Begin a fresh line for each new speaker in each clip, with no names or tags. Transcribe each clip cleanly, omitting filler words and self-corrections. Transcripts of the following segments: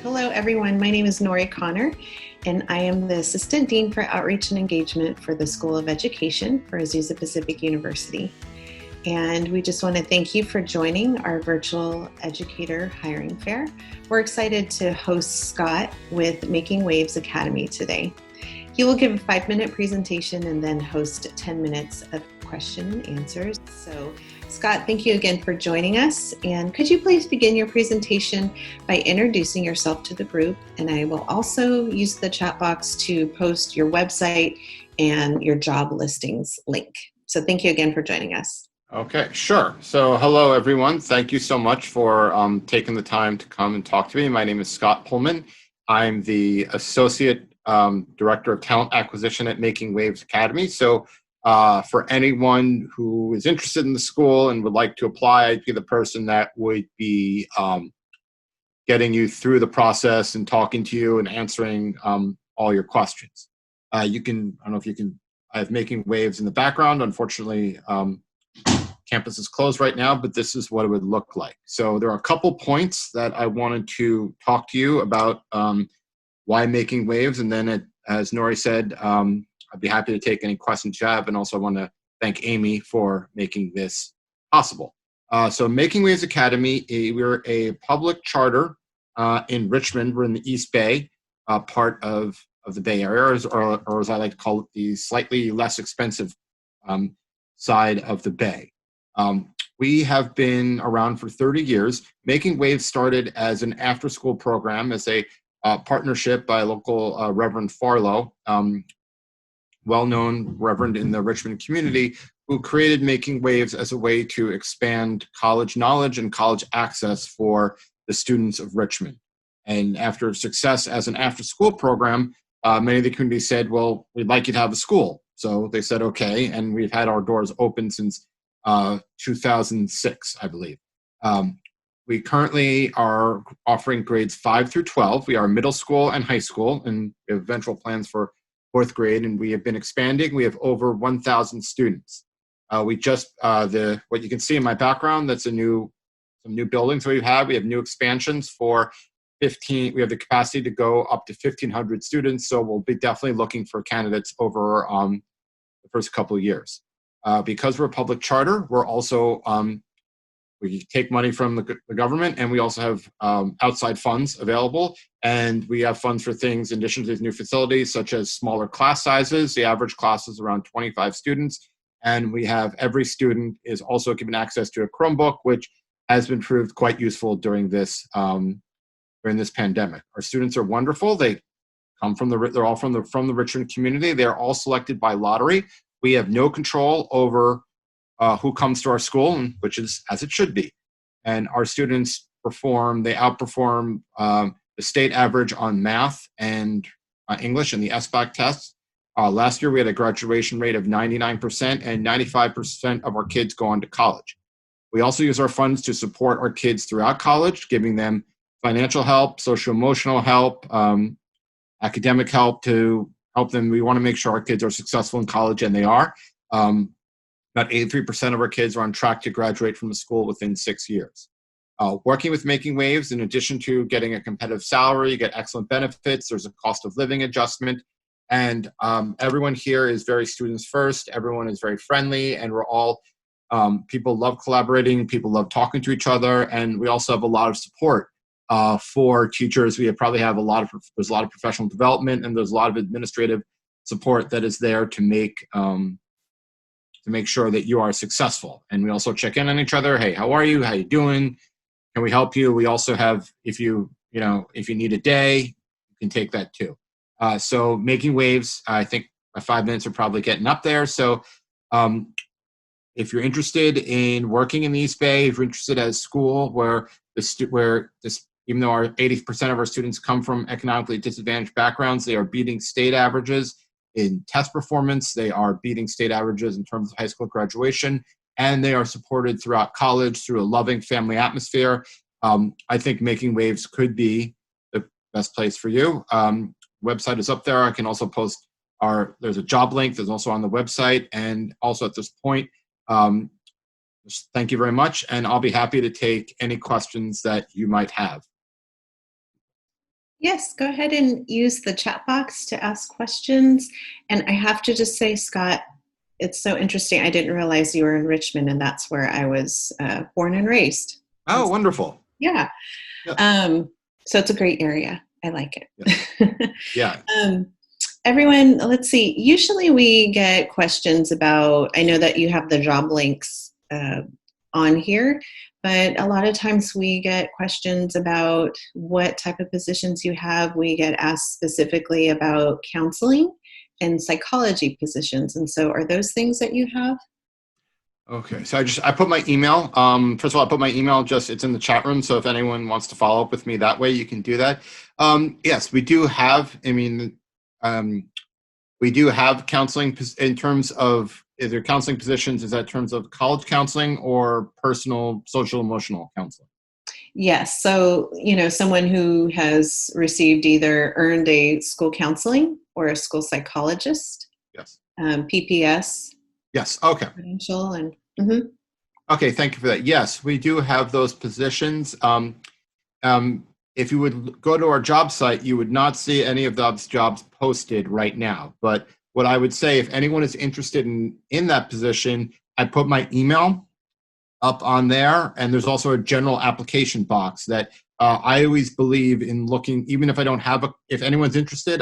Hello, everyone. My name is Nori Connor, and I am the Assistant Dean for Outreach and Engagement for the School of Education for Azusa Pacific University. And we just want to thank you for joining our virtual Educator hiring fair. We're excited to host Scott with Making Waves Academy today. He will give a 5-minute presentation and then host 10 minutes of question and answers. So Scott, thank you again for joining us. And could you please begin your presentation by introducing yourself to the group? And I will also use the chat box to post your website and your job listings link. So thank you again for joining us.
Okay, sure. So hello, everyone. Thank you so much for taking the time to come and talk to me. My name is Scott Pullman. I'm the Associate Director of Talent Acquisition at Making Waves Academy. So for anyone who is interested in the school and would like to apply, I'd be the person that would be getting you through the process and talking to you and answering all your questions. I don't know if you can, I have Making Waves in the background. Unfortunately, campus is closed right now, but this is what it would look like. So there are a couple points that I wanted to talk to you about why Making Waves, and then as Nori said, I'd be happy to take any questions you have, and also I want to thank Amy for making this possible. So Making Waves Academy, we're a public charter in Richmond. We're in the East Bay, part of the Bay Area, or as I like to call it, the slightly less expensive side of the Bay. We have been around for 30 years. Making Waves started as an after-school program, as a partnership by a local Reverend Farlow, well-known Reverend in the Richmond community, who created Making Waves as a way to expand college knowledge and college access for the students of Richmond. And after success as an after-school program, many of the community said, well, we'd like you to have a school. So they said, okay, and we've had our doors open since 2006, I believe. We currently are offering grades 5 through 12. We are middle school and high school, and we have eventual plans for 4th grade, and we have been expanding. We have over 1,000 students. We just, what you can see in my background, that's some new buildings we have. We have new expansions for 15. We have the capacity to go up to 1,500 students, so we'll be definitely looking for candidates over the first couple of years. Because we're a public charter, we're also, we take money from the government, and we also have outside funds available. And we have funds for things in addition to these new facilities, such as smaller class sizes. The average class is around 25 students. And we have every student is also given access to a Chromebook, which has been proved quite useful during this pandemic. Our students are wonderful. They come they're all from the Richmond community. They're all selected by lottery. We have no control over who comes to our school, which is as it should be. And our students outperform the state average on math and English and the SBAC tests. Last year, we had a graduation rate of 99%, and 95% of our kids go on to college. We also use our funds to support our kids throughout college, giving them financial help, social-emotional help, academic help to help them. We want to make sure our kids are successful in college, and they are. About 83% of our kids are on track to graduate from the school within 6 years. Working with Making Waves, in addition to getting a competitive salary, you get excellent benefits. There's a cost of living adjustment. And everyone here is very students first. Everyone is very friendly, and we're all, people love collaborating. People love talking to each other. And we also have a lot of support for teachers. There's a lot of professional development, and there's a lot of administrative support that is there to make sure that you are successful. And we also check in on each other. Hey, how are you? How you doing? Can we help you? We also have, if you need a day, you can take that too. So Making Waves, I think my 5 minutes are probably getting up there. So if you're interested in working in the East Bay, if you're interested at a school even though 80% of our students come from economically disadvantaged backgrounds, they are beating state averages in test performance. They are beating state averages in terms of high school graduation, and they are supported throughout college through a loving family atmosphere. I think Making Waves could be the best place for you. Website is up there. I can also post there's a job link that's also on the website. And also at this point, thank you very much. And I'll be happy to take any questions that you might have.
Yes, go ahead and use the chat box to ask questions. And I have to just say, Scott, it's so interesting. I didn't realize you were in Richmond, and that's where I was born and raised.
Oh, wonderful.
Yeah.
Yes.
Um, so it's a great area. I like
Yes.
it.
Yeah.
um, Everyone, let's see. Usually we get questions about, I know that you have the job links on here, but a lot of times we get questions about what type of positions you have. We get asked specifically about counseling and psychology positions. And so are those things that you have?
Okay, so I put my email. First of all, I put my email. Just it's in the chat room. So if anyone wants to follow up with me that way, you can do that. Yes, we do have. Um, we do have counseling in terms of is there counseling positions? Is that in terms of college counseling or personal, social, emotional counseling?
Yes. So, someone who has received either earned a school counseling or a school psychologist,
Yes.
PPS,
Yes. Okay.
credential, and mhm.
Okay. Thank you for that. Yes, we do have those positions. If you would go to our job site, you would not see any of those jobs posted right now. But what I would say, if anyone is interested in that position, I put my email up on there, and there's also a general application box that I always believe in looking. Even if I don't have if anyone's interested,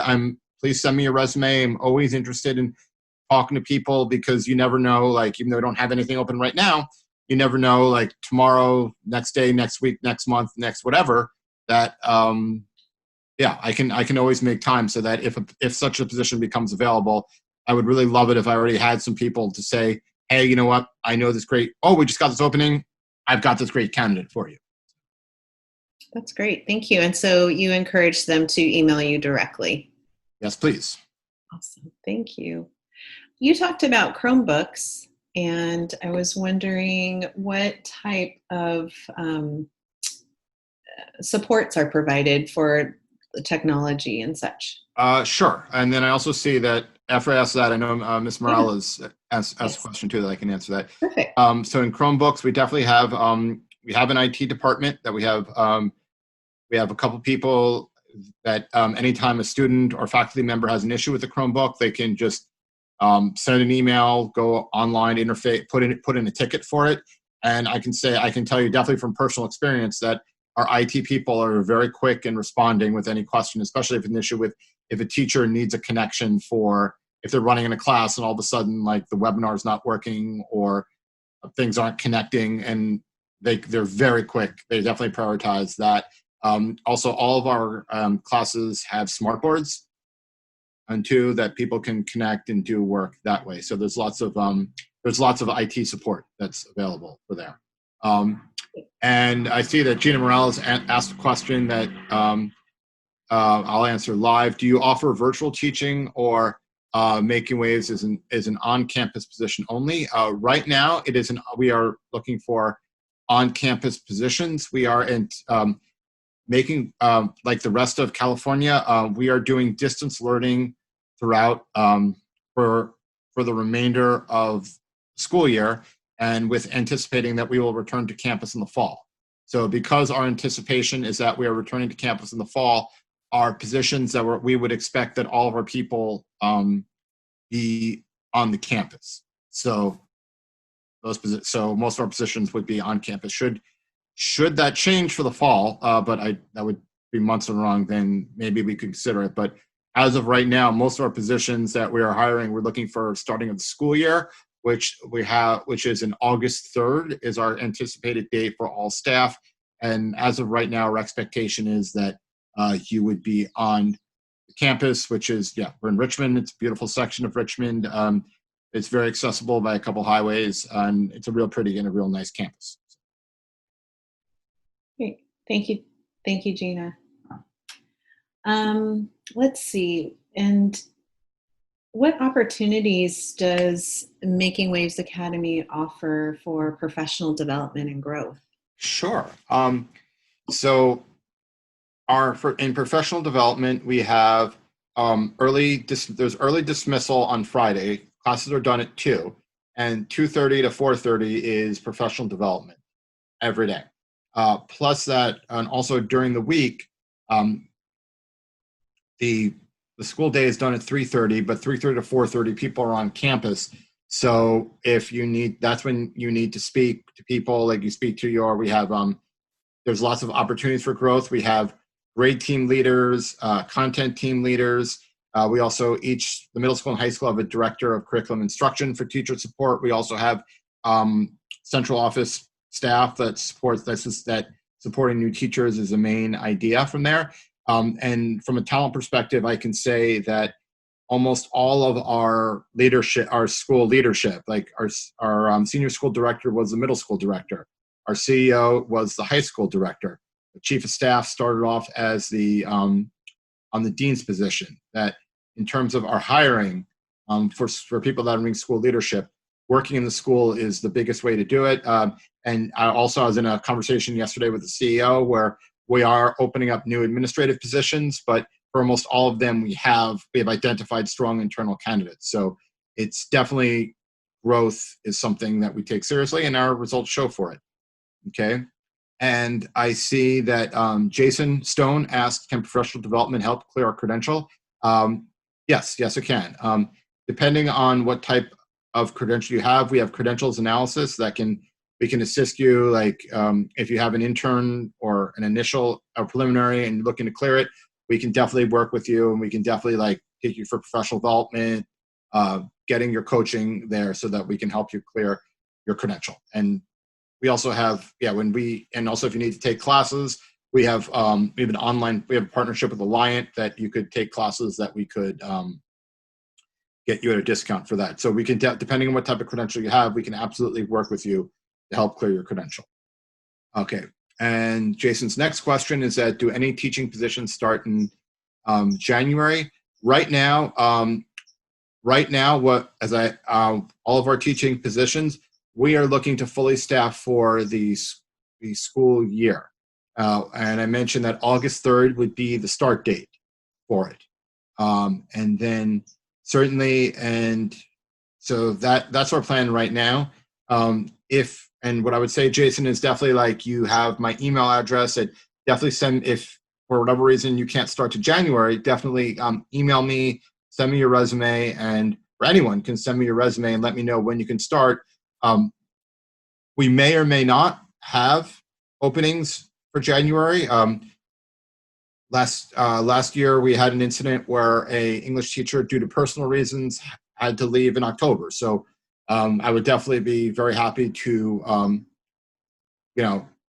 please send me a resume. I'm always interested in talking to people because you never know. Like even though I don't have anything open right now, you never know. Like tomorrow, next day, next week, next month, next whatever. That yeah, I can always make time so that if such a position becomes available, I would really love it if I already had some people to say, hey, you know what? I know this great. Oh, we just got this opening. I've got this great candidate for you.
That's great. Thank you. And so you encourage them to email you directly.
Yes, please.
Awesome. Thank you. You talked about Chromebooks, and I was wondering what type of supports are provided for the technology and such.
Sure. And then I also see that after I ask that, I know Ms.
Yeah.
Morales asked a
Yes.
question too that I can answer that.
Perfect.
So in Chromebooks, we definitely have we have an IT department that we have a couple people that anytime a student or faculty member has an issue with the Chromebook, they can just send an email, go online interface, put in a ticket for it. And I can tell you definitely from personal experience that our IT people are very quick in responding with any question, especially if an issue with if a teacher needs a connection for if they're running in a class and all of a sudden like the webinar is not working or things aren't connecting, and they're very quick. They definitely prioritize that. Also, all of our classes have smart boards, and two that people can connect and do work that way. So there's lots of IT support that's available for there. And I see that Gina Morales asked a question that I'll answer live. Do you offer virtual teaching or Making Waves is an on-campus position only? Right now, we are looking for on-campus positions. We are in making like the rest of California. We are doing distance learning throughout for the remainder of school year, and with anticipating that we will return to campus in the fall. So because our anticipation is that we are returning to campus in the fall, our positions that we would expect that all of our people be on the campus. So so most of our positions would be on campus. Should that change for the fall, but that would be months and wrong, then maybe we could consider it. But as of right now, most of our positions that we are hiring, we're looking for starting of the school year, which is in August 3rd is our anticipated date for all staff. And as of right now, our expectation is that you would be on the campus, which is, yeah, we're in Richmond. It's a beautiful section of Richmond. It's very accessible by a couple highways, and it's a real pretty and a real nice campus.
Great. Thank you. Thank you, Gina. Let's see. And what opportunities does Making Waves Academy offer for professional development and growth?
Sure. So in professional development, we have there's early dismissal on Friday. Classes are done at 2, and 2:30 to 4:30 is professional development every day. Plus that, and also during the week, the school day is done at 3:30, but 3:30 to 4:30 people are on campus. So if you need, that's when you need to speak to people like you speak to your, we have, there's lots of opportunities for growth. We have grade team leaders, content team leaders. We also the middle school and high school have a director of curriculum instruction for teacher support. We also have central office staff that supports that supporting new teachers is a main idea from there. And from a talent perspective, I can say that almost all of our leadership, our school leadership, like our senior school director was the middle school director. Our CEO was the high school director. The chief of staff started off as on the dean's position. That in terms of our hiring for people that are in school leadership, working in the school is the biggest way to do it. And I was in a conversation yesterday with the CEO where we are opening up new administrative positions, but for almost all of them, we have identified strong internal candidates. So it's definitely, growth is something that we take seriously, and our results show for it. Okay. And I see that Jason Stone asked, can professional development help clear our credential? Yes, it can. Depending on what type of credential you have, we have credentials analysis that we can assist you. Like if you have an intern or an initial or preliminary and looking to clear it, we can definitely work with you, and we can definitely take you for professional development, getting your coaching there so that we can help you clear your credential. And we also have, also if you need to take classes, we have a partnership with Alliant that you could take classes that we could get you at a discount for that. So we can, depending on what type of credential you have, we can absolutely work with you to help clear your credential. Okay. And Jason's next question is that, do any teaching positions start in January? Right now, all of our teaching positions, we are looking to fully staff for the school year. And I mentioned that August 3rd would be the start date for it. And then certainly, and so that's our plan right now. And what I would say, Jason, is definitely you have my email address. Definitely send, if for whatever reason you can't start to January, definitely email me, send me your resume, or anyone can send me your resume and let me know when you can start. We may or may not have openings for January. Last year we had an incident where a English teacher, due to personal reasons, had to leave in October. So I would definitely be very happy to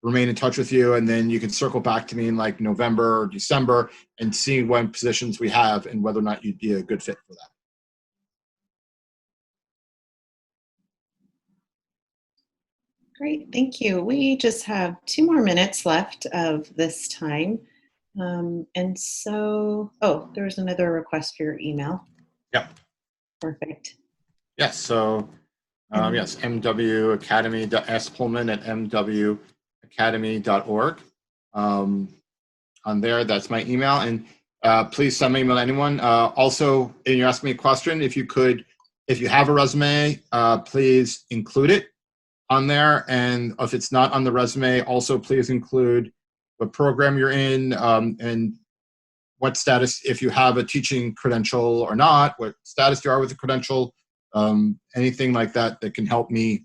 remain in touch with you, and then you can circle back to me in November or December and see what positions we have and whether or not you'd be a good fit for that.
Great, thank you. We just have 2 more minutes left of this time. And so, there was another request for your email.
Yep.
Perfect.
Yes, so yes, MW Academy, spullman@mwacademy.org. On there, that's my email. And please send my email to anyone. Also, and you're asking me a question, if you have a resume, please include it on there. And if it's not on the resume, also please include what program you're in, and what status, if you have a teaching credential or not, what status you are with the credential, anything like that can help me.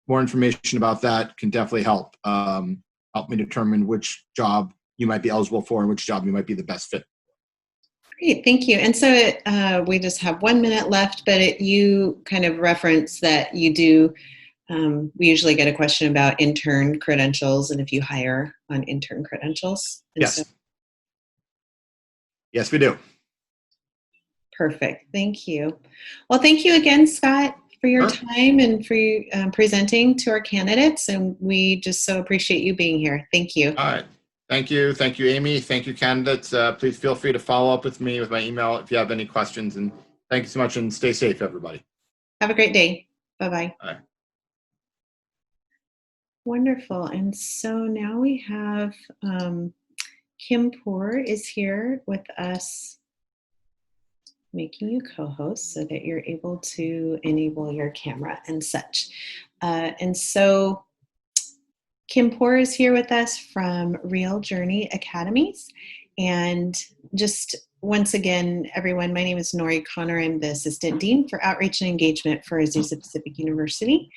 More information about that can definitely help me determine which job you might be eligible for and which job you might be the best fit.
Great, thank you. And so we just have 1 minute left, but you kind of referenced that you do, we usually get a question about intern credentials and if you hire on intern credentials. And
yes. Yes, we do.
Perfect. Thank you. Well, thank you again, Scott, for your time and for presenting to our candidates. And we just so appreciate you being here. Thank you.
All right. Thank you. Thank you, Amy. Thank you, candidates. Please feel free to follow up with me with my email if you have any questions. And thank you so much, and stay safe, everybody.
Have a great day. Bye-bye.
Bye.
Wonderful. And so now we have Kim Poor is here with us, making you co-host so that you're able to enable your camera and such. And so Kim Poor is here with us from Real Journey Academies. And just once again, everyone, my name is Nori Connor. I'm the Assistant Dean for Outreach and Engagement for Azusa Pacific University.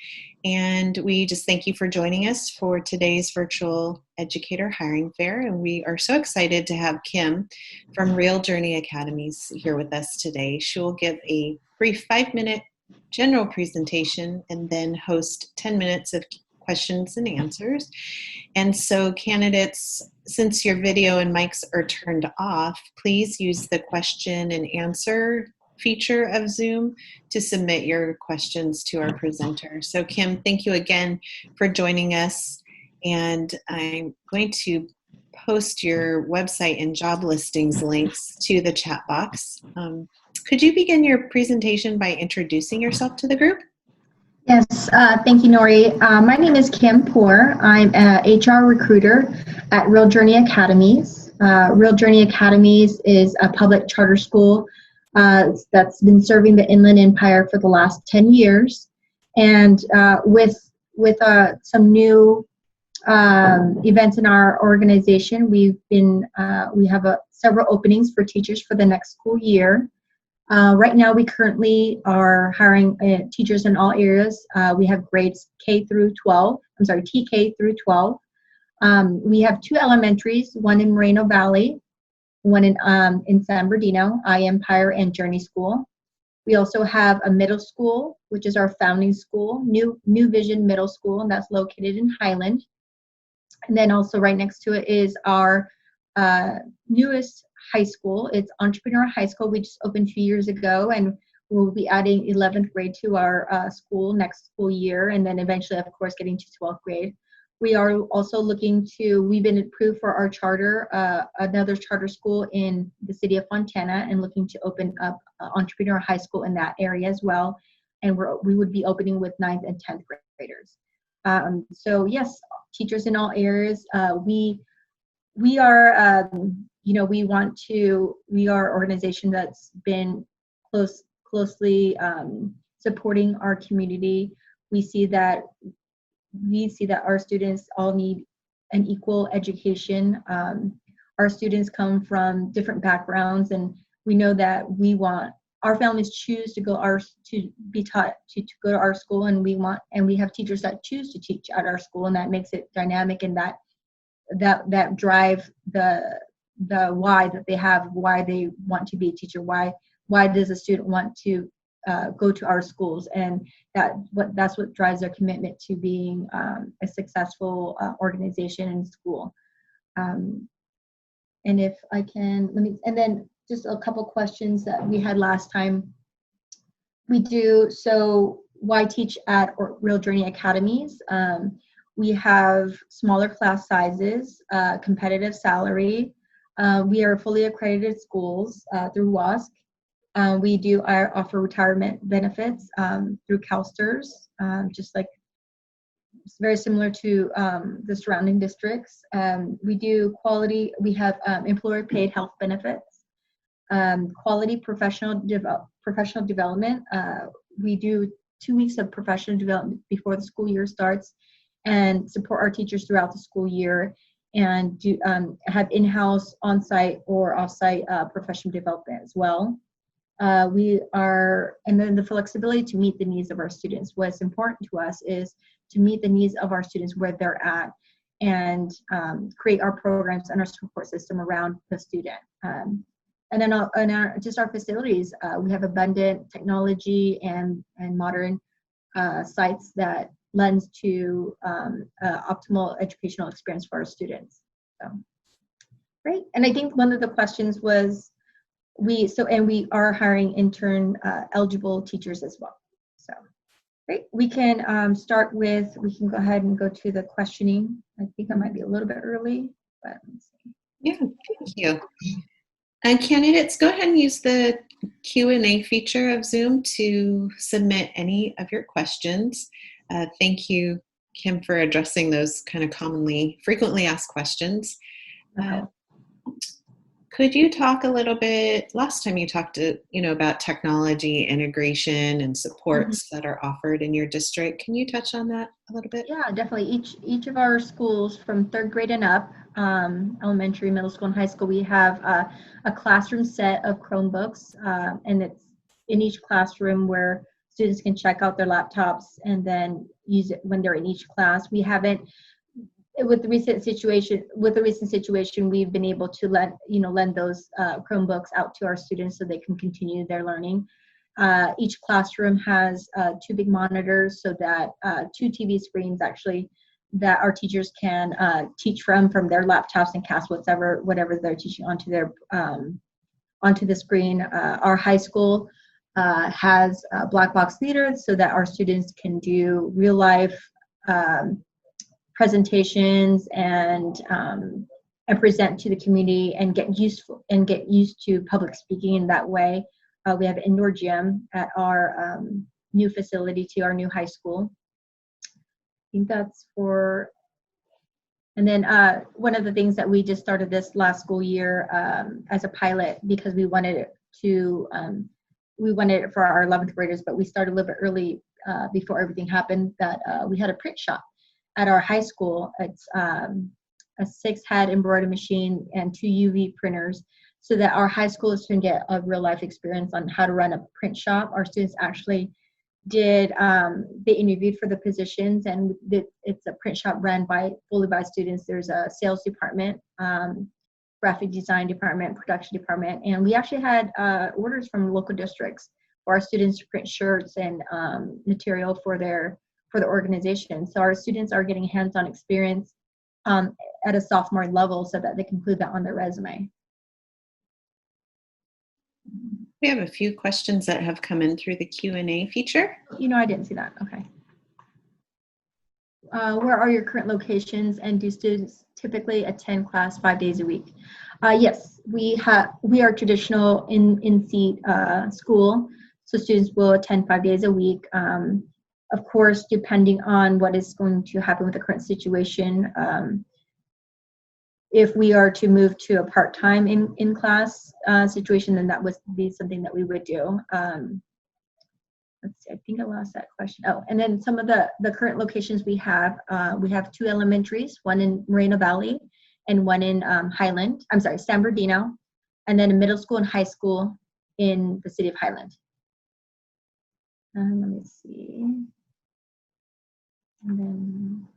And we just thank you for joining us for today's virtual Educator Hiring Fair. And we are so excited to have Kim from Real Journey Academies here with us today. She will give a brief 5-minute general presentation and then host 10 minutes of questions and answers. And so candidates, since your video and mics are turned off, please use the question and answer feature of Zoom to submit your questions to our presenter. So Kim, thank you again for joining us. And I'm going to post your website and job listings links to the chat box. Could you begin your presentation by introducing yourself to the group?
Yes, thank you, Nori. My name is Kim Poor. I'm an HR recruiter at Real Journey Academies. Real Journey Academies is a public charter school that's been serving the Inland Empire for the last 10 years. And with some new events in our organization, we have several openings for teachers for the next school year. Right now, we currently are hiring teachers in all areas. We have grades TK through 12. We have 2 elementaries, one in Moreno Valley, one in San Bernardino, Empire and Journey School. We also have a middle school, which is our founding school, New Vision Middle School, and that's located in Highland. And then also right next to it is our newest high school. It's Entrepreneur High School. We just opened 2 years ago, and we'll be adding 11th grade to our school next school year, and then eventually, of course, getting to 12th grade. We are also we've been approved for our charter, another charter school in the city of Fontana, and looking to open up Entrepreneur High School in that area as well. And we would be opening with 9th and 10th graders. So yes, teachers in all areas. We are, we are an organization that's been closely supporting our community. We see that our students all need an equal education. Our students come from different backgrounds, and we know that our families choose to go to go to our school, and we have teachers that choose to teach at our school, and that makes it dynamic, and that drive the why that they have, why they want to be a teacher, why does a student want to go to our schools, and that's what drives their commitment to being a successful organization and school. And if I can, and then just a couple questions that we had last time. So why teach at Real Journey Academies? We have smaller class sizes, competitive salary. We are fully accredited schools through WASC. We do offer retirement benefits through CalSTRS, just like it's very similar to the surrounding districts. We do quality. We have employer-paid health benefits, quality professional development. We do 2 weeks of professional development before the school year starts, and support our teachers throughout the school year, and do have in-house, on-site, or off-site professional development as well. And then the flexibility to meet the needs of our students. What's important to us is to meet the needs of our students where they're at, and create our programs and our support system around the student. And then just our facilities, we have abundant technology and modern sites that lends to optimal educational experience for our students. So great. And I think one of the questions was, we are hiring intern eligible teachers as well. So great. We can we can go ahead and go to the questioning. I think I might be a little bit early, but let's see.
Yeah, thank you. And candidates, go ahead and use the Q&A feature of Zoom to submit any of your questions. Thank you, Kim, for addressing those kind of frequently asked questions. Could you talk a little bit, last time you talked about technology integration and
Mhm.
supports that are offered in your district. Can you touch on that a little bit?
Yeah, definitely. Each of our schools from third grade and up, elementary, middle school, and high school, we have a classroom set of Chromebooks, and it's in each classroom where students can check out their laptops and then use it when they're in each class. We haven't, with the recent situation, we've been able to lend those Chromebooks out to our students so they can continue their learning. Each classroom has two big monitors, so that two TV screens actually that our teachers can teach from their laptops and cast whatever they're teaching onto the screen. Our high school has black box theaters so that our students can do real life presentations and present to the community and get used to public speaking in that way. We have an indoor gym at our new facility to our new high school. I think that's for. And then one of the things that we just started this last school year as a pilot, because we wanted it for our 11th graders, but we started a little bit early before everything happened, that we had a print shop at our high school. It's a 6-head embroidery machine and 2 UV printers, so that our high schoolers can get a real life experience on how to run a print shop. Our students actually did, they interviewed for the positions, and it's a print shop run fully by students. There's a sales department, graphic design department, production department, and we actually had orders from local districts for our students to print shirts and material for the organization. So our students are getting hands-on experience at a sophomore level so that they can include that on their resume.
We have a few questions that have come in through the Q&A feature.
I didn't see that. Okay. Where are your current locations, and do students typically attend class 5 days a week? Yes, we are traditional in-seat school, so students will attend 5 days a week. Of course, depending on what is going to happen with the current situation, if we are to move to a part-time in-class situation, then that would be something that we would do. Let's see, I think I lost that question. Oh, and then some of the current locations we have 2 elementaries, one in Moreno Valley and one in San Bernardino, and then a middle school and high school in the city of Highland. Let me see. And then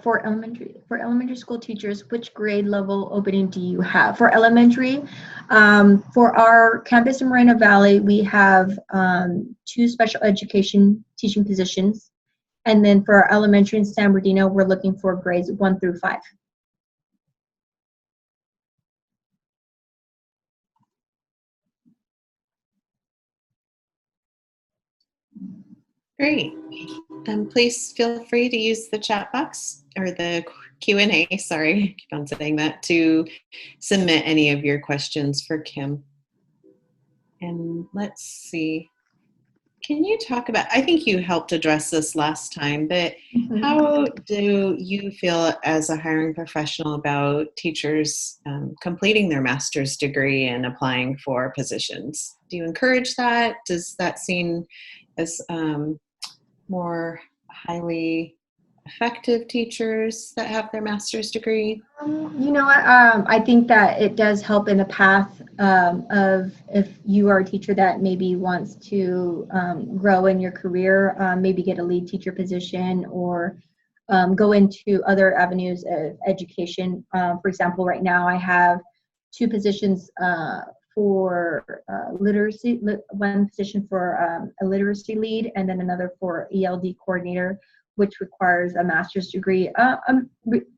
for elementary school teachers, which grade level opening do you have? For elementary, for our campus in Moreno Valley, we have 2 special education teaching positions. And then for our elementary in San Bernardino, we're looking for grades 1 through 5.
Great. Please feel free to use the chat box or the Q&A, sorry, I keep on saying that, to submit any of your questions for Kim. And let's see. Can you talk about, I think you helped address this last time, but how do you feel as a hiring professional about teachers completing their master's degree and applying for positions? Do you encourage that? Does that seem as more highly effective teachers that have their master's degree?
I think that it does help in the path of if you are a teacher that maybe wants to grow in your career, maybe get a lead teacher position, or go into other avenues of education. For example, right now I have 2 positions for literacy, one position for a literacy lead, and then another for ELD coordinator, which requires a master's degree.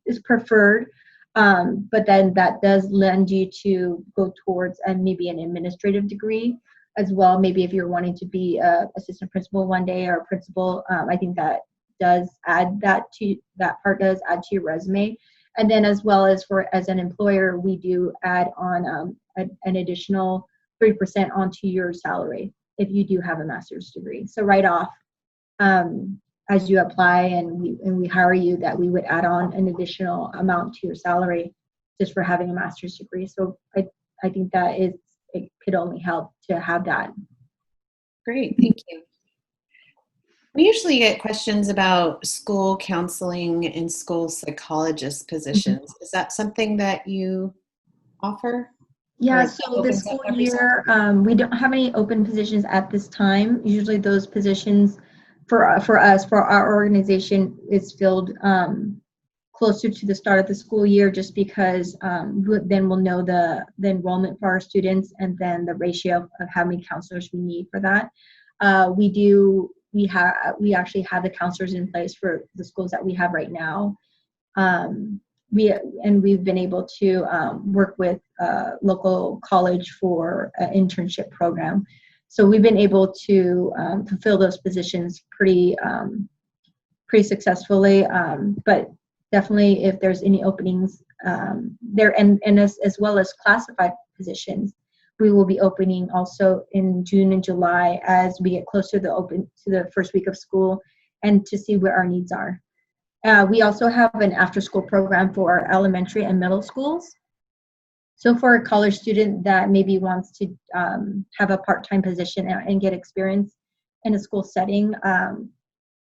Is preferred, but then that does lend you to go towards maybe an administrative degree as well. Maybe if you're wanting to be a assistant principal one day or a principal, I think that does add that part does add to your resume. And then as well as as an employer, we do add on an additional 3% onto your salary if you do have a master's degree. So right off, as you apply and we hire you, that we would add on an additional amount to your salary just for having a master's degree. So I think that it could only help to have that.
Great, thank you. We usually get questions about school counseling and school psychologist positions. Is that something that you offer?
Yeah,
Or
so this
opens up
school
every
year, we don't have any open positions at this time. Usually those positions for us, for our organization, is filled closer to the start of the school year, just because then we'll know the enrollment for our students and then the ratio of how many counselors we need for that. We actually have the counselors in place for the schools that we have right now. We've been able to work with local college for an internship program. So we've been able to fulfill those positions pretty successfully. But definitely, if there's any openings there, and as well as classified positions, we will be opening also in June and July as we get closer to the first week of school, and to see where our needs are. We also have an after-school program for our elementary and middle schools. So for a college student that maybe wants to have a part-time position and get experience in a school setting,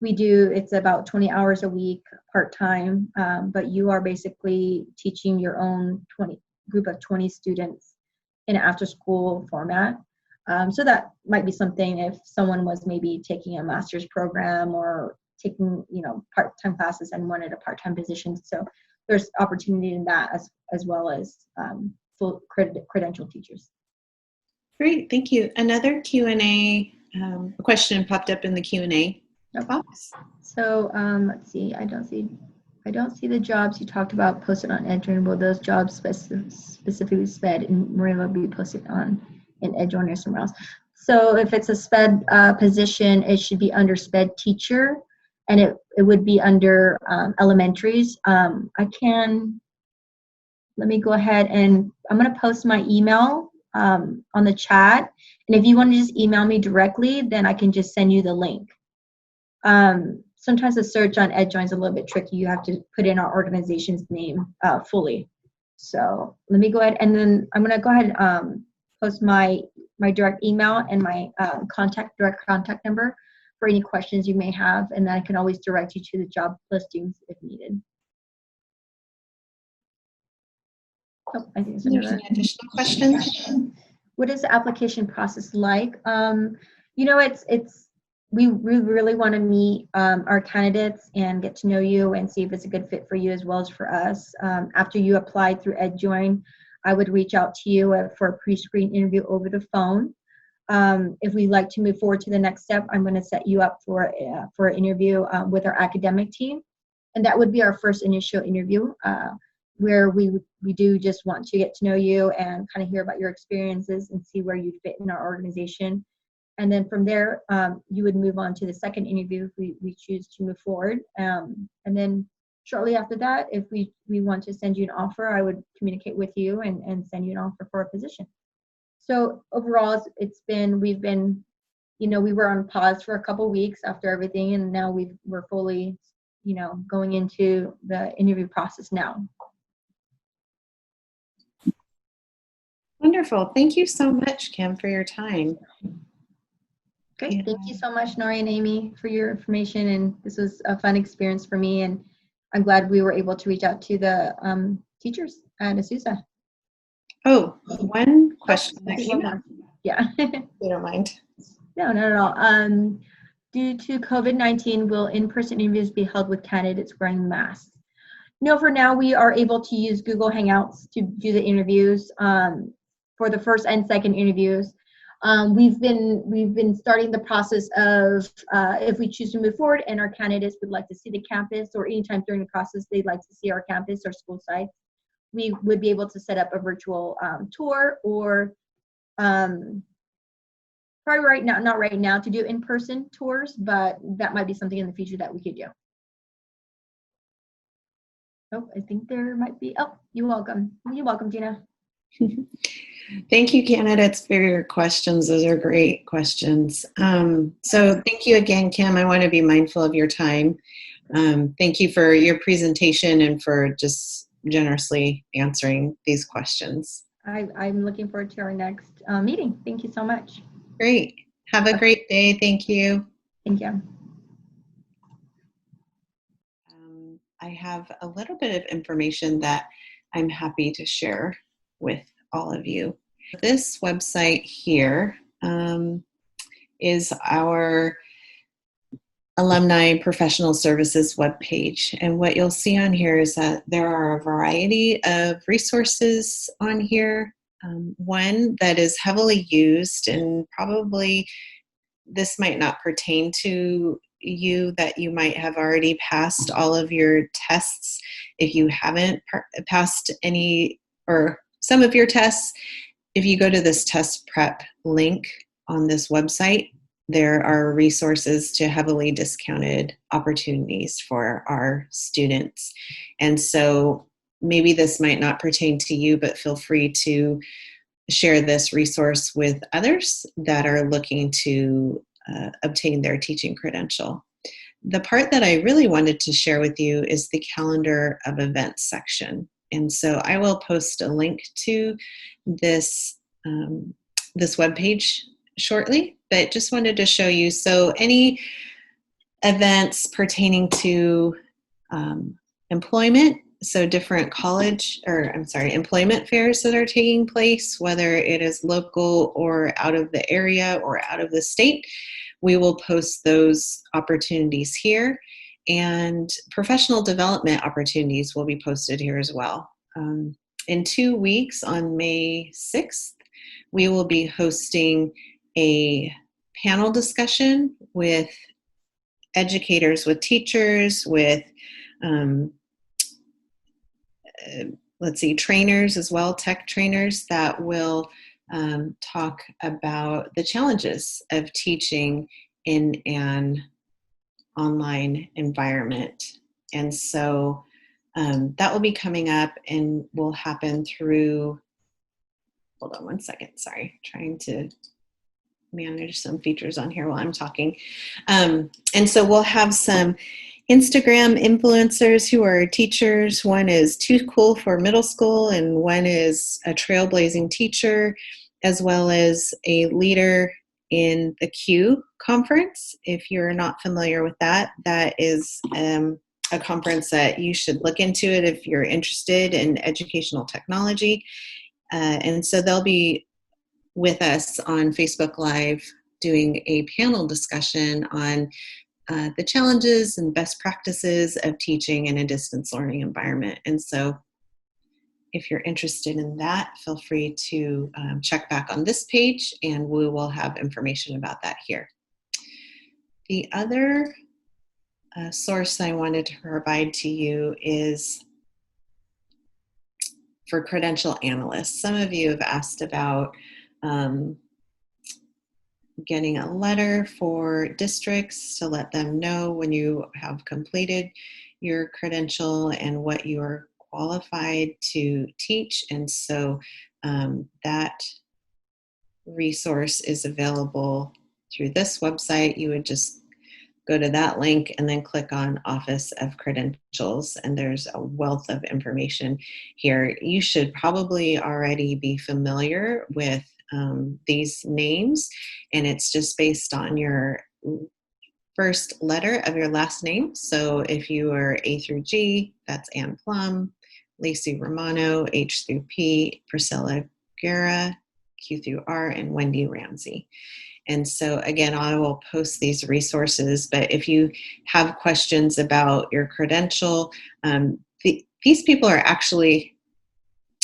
it's about 20 hours a week part-time, but you are basically teaching your own group of 20 students in an after-school format. So that might be something if someone was maybe taking a master's program or taking part-time classes and wanted a part-time position. So there's opportunity in that as well as full credential teachers.
Great, thank you. Another Q&A question popped up in the Q&A box.
So let's see. I don't see the jobs you talked about posted on EdJoin. Will those jobs specifically SPED in Maria be posted on in EdJoin or somewhere else? So if it's a SPED position, it should be under SPED teacher, and it would be under elementaries. Let me go ahead and I'm going to post my email on the chat. And if you want to just email me directly, then I can just send you the link. Sometimes the search on EdJoin is a little bit tricky. You have to put in our organization's name fully. So let me go ahead, and then I'm going to go ahead and post my direct email and my direct contact number for any questions you may have, and then I can always direct you to the job listings if needed. Oh, I think
There's an additional question.
What is the application process like? We really want to meet our candidates and get to know you and see if it's a good fit for you as well as for us. After you apply through EdJoin, I would reach out to you for a pre-screen interview over the phone. If we'd like to move forward to the next step, I'm going to set you up for an interview with our academic team, and that would be our first initial interview, where we do just want to get to know you and kind of hear about your experiences and see where you fit in our organization. And then from there, you would move on to the second interview if we choose to move forward. And then shortly after that, if we want to send you an offer, I would communicate with you and send you an offer for a position. So overall, we were on pause for a couple weeks after everything, and now we're fully, going into the interview process now.
Wonderful. Thank you so much, Kim, for your time.
Great. Yeah. Thank you so much, Nori and Amy, for your information. And this was a fun experience for me. And I'm glad we were able to reach out to the teachers at Azusa.
Oh, one question that came up.
Yeah.
You don't mind?
No, not at all. Due to COVID-19, will in-person interviews be held with candidates wearing masks? No, for now, we are able to use Google Hangouts to do the interviews for the first and second interviews. We've been starting the process of if we choose to move forward and our candidates would like to see the campus, or anytime during the process they'd like to see our campus or school sites, we would be able to set up a virtual tour, or probably not right now to do in-person tours, but that might be something in the future that we could do. Oh, I think there might be. Oh, you're welcome. You're welcome, Gina.
Thank you, candidates, for your questions. Those are great questions. So thank you again, Kim. I want to be mindful of your time. Thank you for your presentation and for just generously answering these questions.
I'm looking forward to our next meeting. Thank you so much.
Great. Have a great day. Thank you.
Thank you.
I have a little bit of information that I'm happy to share with all of you. This website here is our Alumni Professional Services webpage. And what you'll see on here is that there are a variety of resources on here. One that is heavily used, and probably this might not pertain to you, that you might have already passed all of your tests. If you haven't passed any or some of your tests, if you go to this test prep link on this website, there are resources to heavily discounted opportunities for our students. And so maybe this might not pertain to you, but feel free to share this resource with others that are looking to obtain their teaching credential. The part that I really wanted to share with you is the calendar of events section. And so I will post a link to this, this webpage shortly, but just wanted to show you. So any events pertaining to employment, so different employment fairs that are taking place, whether it is local or out of the area or out of the state, we will post those opportunities here. And professional development opportunities will be posted here as well. In 2 weeks, on May 6th, we will be hosting a panel discussion with educators, with teachers, with trainers as well, tech trainers that will talk about the challenges of teaching in an online environment. And so that will be coming up and will happen through, hold on one second, sorry, trying to manage some features on here while I'm talking. And so we'll have some Instagram influencers who are teachers. One is Too Cool for middle school, and one is a trailblazing teacher, as well as a leader in the Q conference. If you're not familiar with that, that is a conference that you should look into it if you're interested in educational technology. And so they'll be with us on Facebook Live doing a panel discussion on the challenges and best practices of teaching in a distance learning environment. And so if you're interested in that, feel free to check back on this page and we will have information about that here. The other source I wanted to provide to you is for credential analysts. Some of you have asked about getting a letter for districts to let them know when you have completed your credential and what you are qualified to teach. And so that resource is available through this website. You would just go to that link and then click on Office of Credentials, and there's a wealth of information here. You should probably already be familiar with these names, and it's just based on your first letter of your last name. So if you are A through G, that's Ann Plum, Lacey Romano, H through P, Priscilla Guerra, Q through R, and Wendy Ramsey. And so again, I will post these resources, but if you have questions about your credential, these people are actually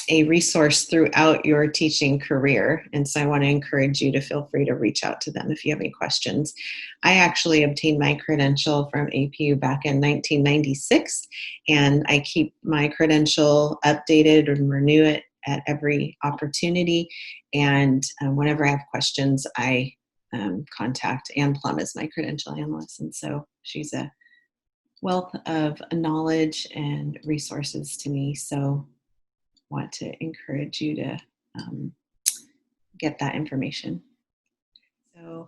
a resource throughout your teaching career. And so I want to encourage you to feel free to reach out to them if you have any questions. I actually obtained my credential from APU back in 1996, and I keep my credential updated and renew it at every opportunity. And whenever I have questions, I contact Ann Plum as my credential analyst. And so she's a wealth of knowledge and resources to me. So want to encourage you to get that information. So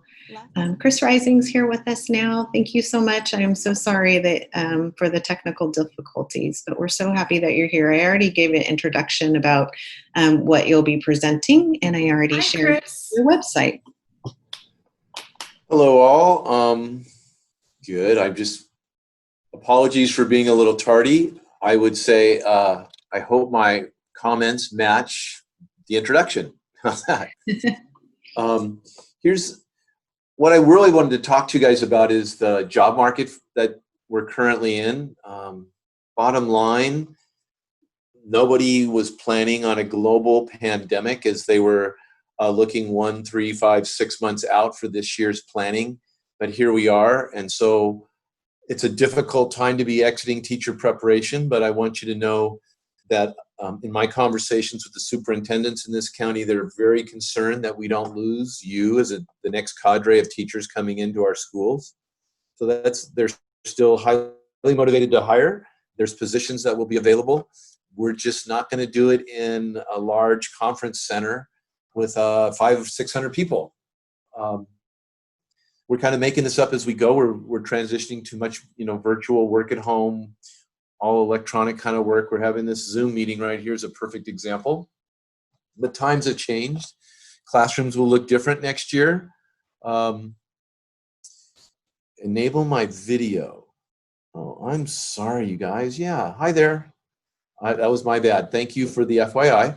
Chris Rising's here with us now. Thank you so much. I am so sorry that for the technical difficulties, but we're so happy that you're here. I already gave an introduction about what you'll be presenting, and I already shared your website.
Hello all. Good. I'm just apologies for being a little tardy. I would say I hope my comments match the introduction. How's that? Here's what I really wanted to talk to you guys about is the job market that we're currently in. Bottom line, nobody was planning on a global pandemic as they were looking 1, 3, 5, 6 months out for this year's planning. But here we are. And so it's a difficult time to be exiting teacher preparation, but I want you to know that in my conversations with the superintendents in this county, they're very concerned that we don't lose you as the next cadre of teachers coming into our schools. So they're still highly motivated to hire. There's positions that will be available. We're just not going to do it in a large conference center with 500 or 600 people. We're kind of making this up as we go. We're transitioning to much, virtual work at home, all electronic kind of work. We're having this Zoom meeting right here is a perfect example. The times have changed. Classrooms will look different next year. Enable my video. Oh, I'm sorry, you guys. Yeah, hi there. That was my bad. Thank you for the FYI.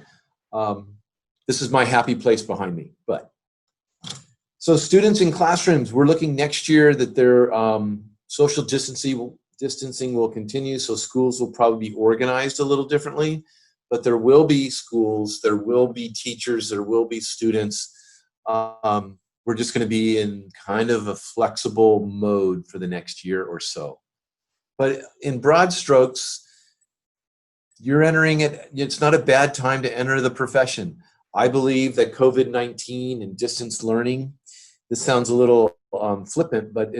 This is my happy place behind me. So students in classrooms, we're looking next year that their social distancing will continue, so schools will probably be organized a little differently, but there will be schools, there will be teachers, there will be students. We're just going to be in kind of a flexible mode for the next year or so. But in broad strokes, you're entering it, it's not a bad time to enter the profession. I believe that COVID-19 and distance learning, this sounds a little flippant, but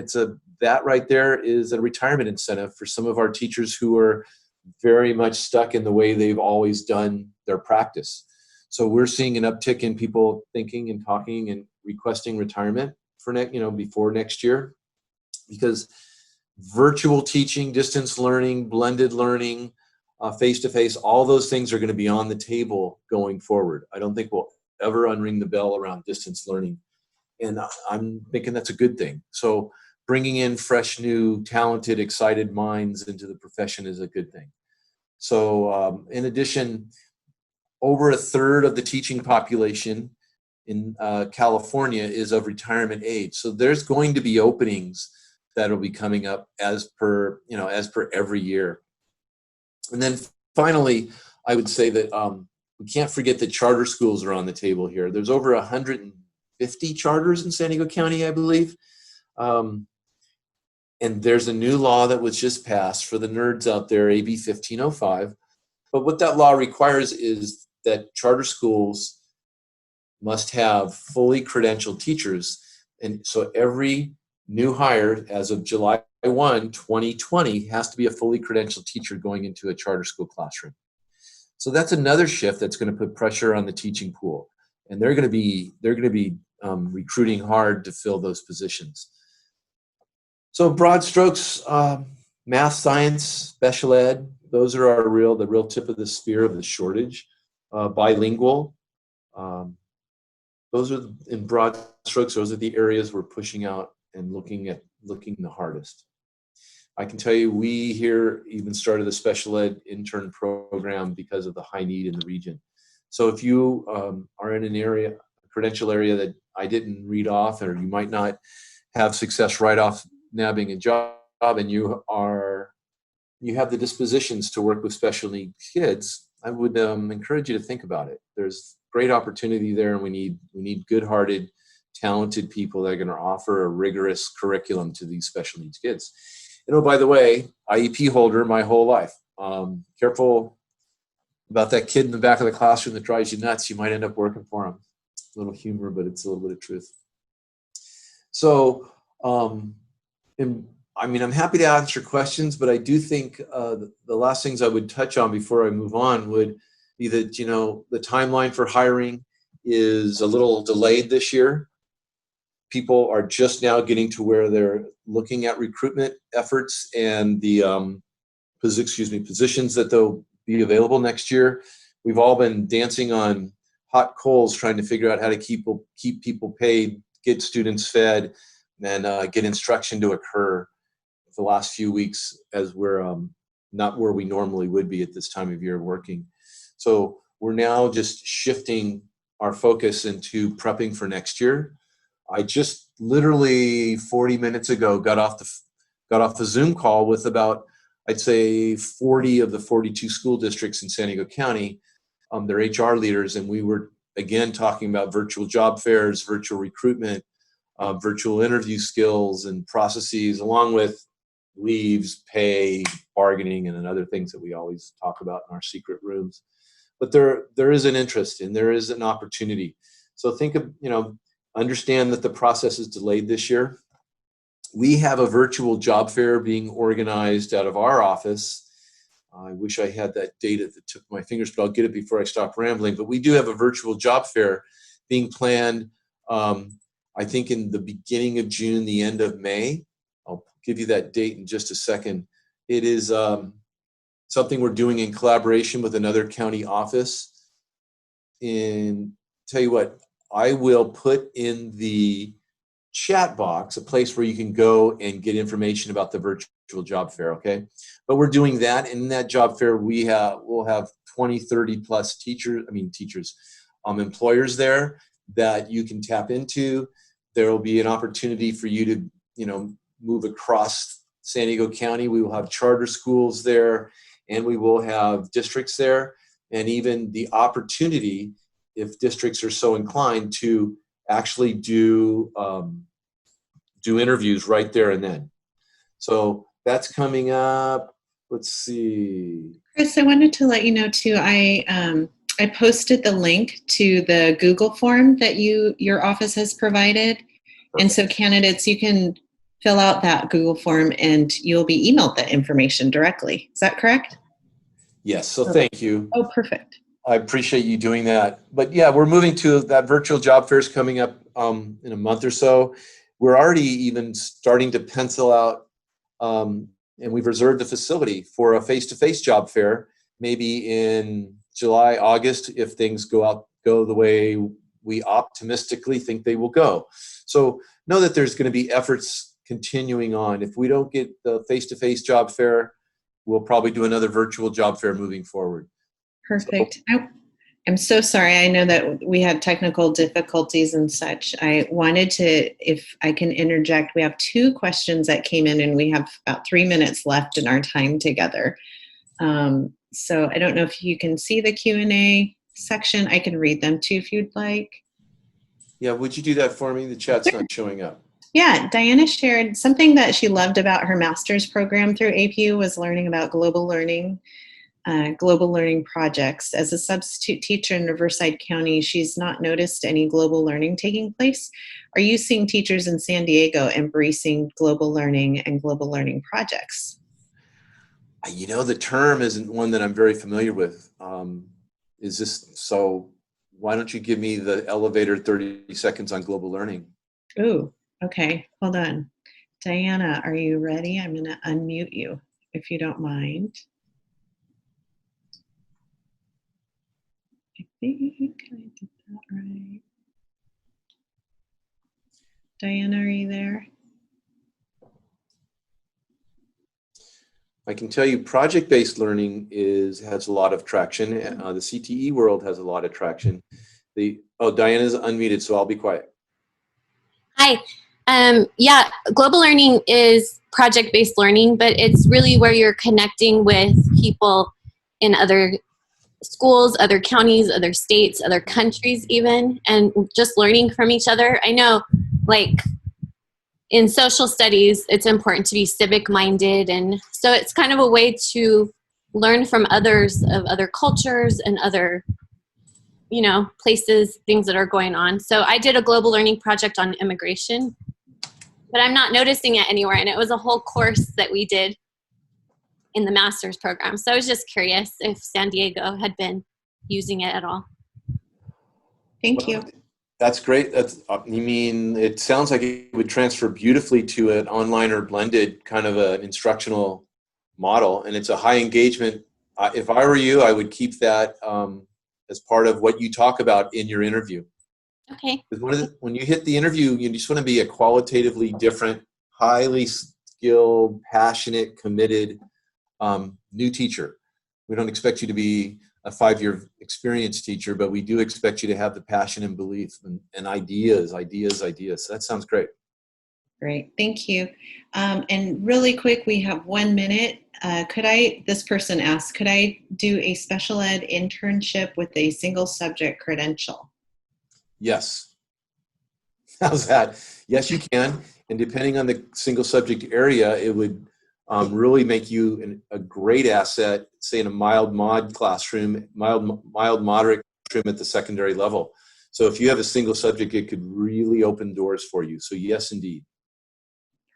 that right there is a retirement incentive for some of our teachers who are very much stuck in the way they've always done their practice. So we're seeing an uptick in people thinking and talking and requesting retirement for before next year, because virtual teaching, distance learning, blended learning, face-to-face, all those things are going to be on the table going forward. I don't think we'll ever unring the bell around distance learning. And I'm thinking that's a good thing. So bringing in fresh, new, talented, excited minds into the profession is a good thing. So in addition, over a third of the teaching population in California is of retirement age. So there's going to be openings that'll be coming up as per every year. And then finally, I would say that we can't forget that charter schools are on the table here. There's over 150 charters in San Diego County, I believe. And there's a new law that was just passed for the nerds out there, AB 1505. But what that law requires is that charter schools must have fully credentialed teachers. And so every new hire as of July 1, 2020 has to be a fully credentialed teacher going into a charter school classroom. So that's another shift that's going to put pressure on the teaching pool. And they're going to be recruiting hard to fill those positions. So broad strokes, math, science, special ed, those are the real tip of the spear of the shortage. Bilingual, those are, in broad strokes, those are the areas we're pushing out and looking the hardest. I can tell you, we here even started a special ed intern program because of the high need in the region. So if you are in a credential area that I didn't read off, or you might not have success right off nabbing a job, and you have the dispositions to work with special needs kids, I would encourage you to think about it. There's great opportunity there, and we need good-hearted, talented people that are going to offer a rigorous curriculum to these special needs kids. By the way, IEP holder my whole life. Careful about that kid in the back of the classroom that drives you nuts. You might end up working for him. A little humor, but it's a little bit of truth. So, I'm happy to answer questions, but I do think the last things I would touch on before I move on would be that, the timeline for hiring is a little delayed this year people are just now getting to where they're looking at recruitment efforts and the positions that they'll be available next year. We've all been dancing on hot coals trying to figure out how to keep people paid, get students fed, and get instruction to occur for the last few weeks, as we're not where we normally would be at this time of year working. So we're now just shifting our focus into prepping for next year. I just literally 40 minutes ago got off the Zoom call with about, I'd say, 40 of the 42 school districts in San Diego County, their HR leaders, and we were again talking about virtual job fairs, virtual recruitment, virtual interview skills and processes, along with leaves, pay, bargaining, and other things that we always talk about in our secret rooms. But there is an interest and there is an opportunity. So think of, understand that the process is delayed this year. We have a virtual job fair being organized out of our office. I wish I had that date at the tip of my fingers, but I'll get it before I stop rambling. But we do have a virtual job fair being planned, I think in the beginning of June, the end of May. I'll give you that date in just a second. It is something we're doing in collaboration with another county office. And tell you what, I will put in the chat box a place where you can go and get information about the virtual job fair, okay? But we're doing that. And in that job fair, we'll have 20, 30 plus employers there that you can tap into. There will be an opportunity for you to, move across San Diego County. We will have charter schools there, and we will have districts there, and even the opportunity, if districts are so inclined, to actually do interviews right there and then. So that's coming up. Let's see.
Chris, I wanted to let you know too, I posted the link to the Google form that your office has provided. Perfect. And so candidates, you can fill out that Google form and you'll be emailed that information directly. Is that correct?
Yes, so thank you.
Oh, perfect.
I appreciate you doing that. But yeah, we're moving to that virtual job fairs coming up in a month or so. We're already even starting to pencil out, and we've reserved the facility for a face-to-face job fair, maybe in July, August, if things go the way we optimistically think they will go. So know that there's going to be efforts continuing on. If we don't get the face-to-face job fair, we'll probably do another virtual job fair moving forward.
Perfect. So, I'm so sorry. I know that we had technical difficulties and such. I wanted to, if I can interject, we have 2 questions that came in and we have about 3 minutes left in our time together. So I don't know if you can see the Q&A section. I can read them too if you'd like.
Yeah, would you do that for me? The chat's not showing up.
Yeah, Diana shared something that she loved about her master's program through APU was learning about global learning projects. As a substitute teacher in Riverside County, she's not noticed any global learning taking place. Are you seeing teachers in San Diego embracing global learning and global learning projects?
The term isn't one that I'm very familiar with. Why don't you give me the elevator 30 seconds on global learning?
Ooh, okay, hold on. Diana, are you ready? I'm going to unmute you if you don't mind. I think I did that right. Diana, are you there?
I can tell you project-based learning has a lot of traction. The CTE world has a lot of traction. Diana's unmuted, so I'll be quiet.
Hi. Yeah, global learning is project-based learning, but it's really where you're connecting with people in other schools, other counties, other states, other countries even, and just learning from each other. I know, like, in social studies, it's important to be civic-minded, and so it's kind of a way to learn from others of other cultures and other, places, things that are going on. So I did a global learning project on immigration, but I'm not noticing it anywhere, and it was a whole course that we did in the master's program. So I was just curious if San Diego had been using it at all.
Thank you.
That's great. You mean, it sounds like it would transfer beautifully to an online or blended kind of an instructional model, and it's a high engagement. If I were you, I would keep that as part of what you talk about in your interview.
Okay.
When you hit the interview, you just want to be a qualitatively different, highly skilled, passionate, committed new teacher. We don't expect you to be a 5-year experienced teacher, but we do expect you to have the passion and belief and ideas. That sounds great.
Great, thank you. And really quick, we have 1 minute. This person asked, could I do a special ed internship with a single subject credential?
Yes. How's that? Yes, you can. And depending on the single subject area, it would really make you a great asset, say in a mild moderate classroom at the secondary level. So if you have a single subject, it could really open doors for you. So yes, indeed.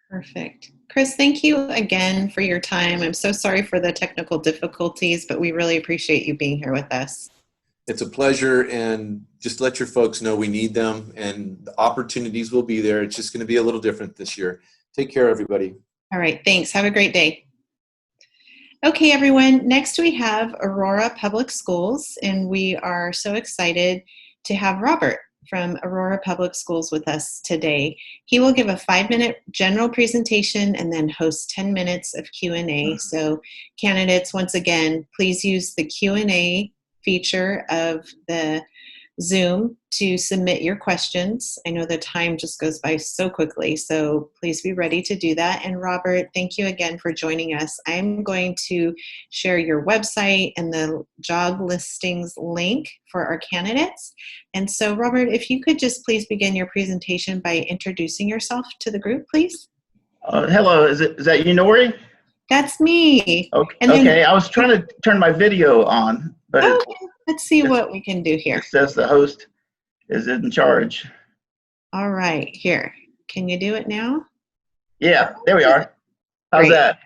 Perfect. Chris, thank you again for your time. I'm so sorry for the technical difficulties, but we really appreciate you being here with us.
It's a pleasure, and just let your folks know we need them, and the opportunities will be there. It's just going to be a little different this year. Take care, everybody.
All right, thanks. Have a great day. Okay, everyone. Next, we have Aurora Public Schools, and we are so excited to have Robert from Aurora Public Schools with us today. He will give a 5-minute general presentation and then host 10 minutes of Q&A. So candidates, once again, please use the Q&A feature of the Zoom to submit your questions. I know the time just goes by so quickly, so please be ready to do that. And Robert, thank you again for joining us. I'm going to share your website and the job listings link for our candidates. And so, Robert, if you could just please begin your presentation by introducing yourself to the group, please.
Hello, is that you, Nori?
That's me.
Okay,
And then,
okay. I was trying to turn my video on, but
okay, let's see what we can do here.
it says the host is in charge.
All right, here. Can you do it now?
Yeah, there we are. How's
Great.
that?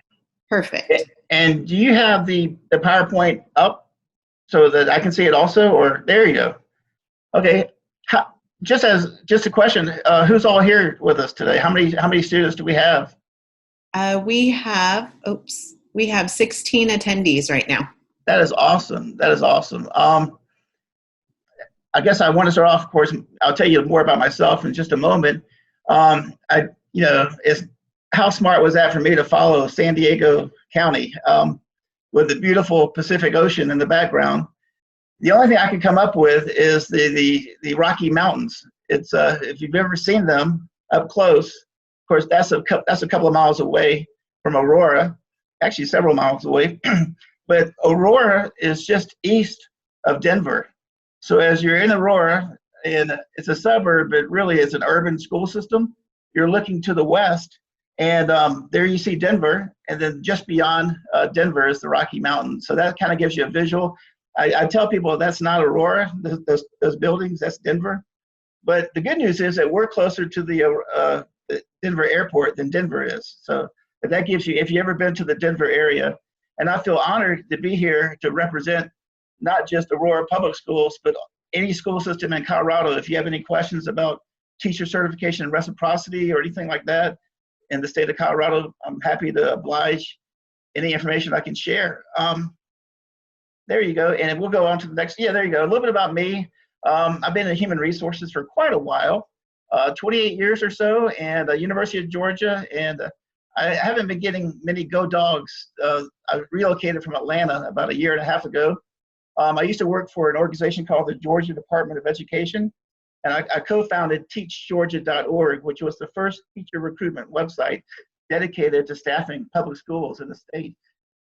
Perfect.
And do you have the PowerPoint up so that I can see it also? Or there you go. Okay. Just a question, who's all here with us today? How many students do we have?
We have 16 attendees right now.
That is awesome. That is awesome. I guess I want to start off. Of course, I'll tell you more about myself in just a moment. How smart was that for me to follow San Diego County with the beautiful Pacific Ocean in the background? The only thing I can come up with is the Rocky Mountains. It's if you've ever seen them up close. Of course, that's a couple of miles away from Aurora, actually several miles away. But Aurora is just east of Denver. So as you're in Aurora, and it's a suburb, but really it's an urban school system, you're looking to the west, and there you see Denver, and then just beyond Denver is the Rocky Mountains. So that kind of gives you a visual. I tell people that's not Aurora, those buildings, that's Denver. But the good news is that we're closer to the Denver airport than Denver is. So that gives you, if you've ever been to the Denver area, and I feel honored to be here to represent not just Aurora Public Schools, but any school system in Colorado. If you have any questions about teacher certification and reciprocity or anything like that in the state of Colorado, I'm happy to oblige any information I can share. There you go. And we'll go on to the next. Yeah, there you go. A little bit about me. I've been in human resources for quite a while, 28 years or so, and University of Georgia. And I haven't been getting many go dogs. I relocated from Atlanta about 1.5 years ago. I used to work for an organization called the Georgia Department of Education, and I co-founded teachgeorgia.org, which was the first teacher recruitment website dedicated to staffing public schools in the state.